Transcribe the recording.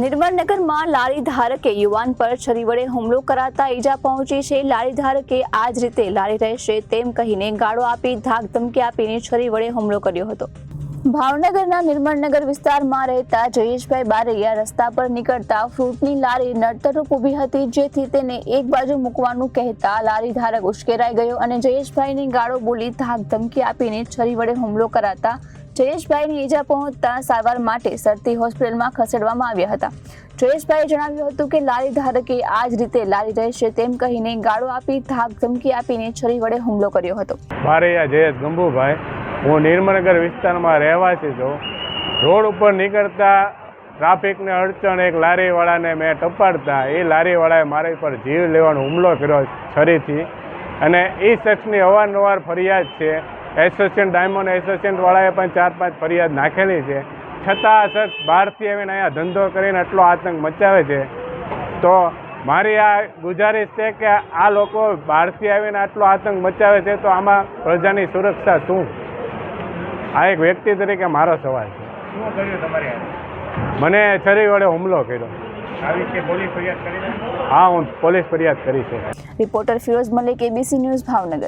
નિર્મળનગરમાં લારી ધારકે યુવાન પર છરી વડે હુમલો કરાતા ઈજા પહોંચી છે। લારી ધારકે આ જ રીતે લારી રહેશે તેમ કહીને ગાળો આપી ધાક ધમકી આપીને છરી વડે હુમલો કર્યો હતો। ભાવનગરના નિર્મળનગર વિસ્તારમાં રહેતા જયેશભાઈ બારૈયા રસ્તા પર નીકળતા ફ્રૂટની લારી નડતરરૂપ ઊભી હતી, જેથી તેને એક બાજુ મૂકવાનું કહેતા લારી ધારક ઉશ્કેરાઈ ગયો અને જયેશભાઈને ગાળો બોલી ધાક ધમકી આપીને છરી વડે હુમલો કરાતા જયેશભાઈને ઈજા પહોંચતા સારવાર માટે સરતી હોસ્પિટલમાં ખસેડવામાં આવ્યા હતા। જયેશભાઈએ જણાવ્યું હતું કે લારી ધારકે આ જ રીતે લારી રહેશે તેમ કહીને ગાળો આપી ધાક ધમકી આપીને છરી વડે હુમલો કર્યો હતો। બારૈયા જયેશ ગંભુભાઈ, હું નિર્મળનગર વિસ્તારમાં રહેવાસી છું। રોડ ઉપર નીકળતા ટ્રાફિકને અડચણ એક લારીવાળાને મેં ટપાડતા એ લારીવાળાએ મારી પર જીવ લેવાનો હુમલો કર્યો છરીથી, અને એ શખ્સની અવારનવાર ફરિયાદ છે। એસોસિએશન ડાયમંડ એસોસિએશનવાળાએ પણ 4-5 ફરિયાદ નાખેલી છે, છતાં આ શખ્સ બહારથી આવીને અહીંયા ધંધો કરીને આટલો આતંક મચાવે છે। તો મારી આ ગુજારિશ છે કે આ લોકો બહારથી આવીને આટલો આતંક મચાવે છે તો આમાં પ્રજાની સુરક્ષા શું? આ એક વ્યક્તિ તરીકે મારો સવાલ છે। શું કર્યું તમારે? મને છરી વડે હુમલો કર્યો। આ વિશે પોલીસ ફરિયાદ કરી? હા, હું પોલીસ ફરિયાદ કરી છે। Reporter Firoz Malik, ABC news, Bhavnagar.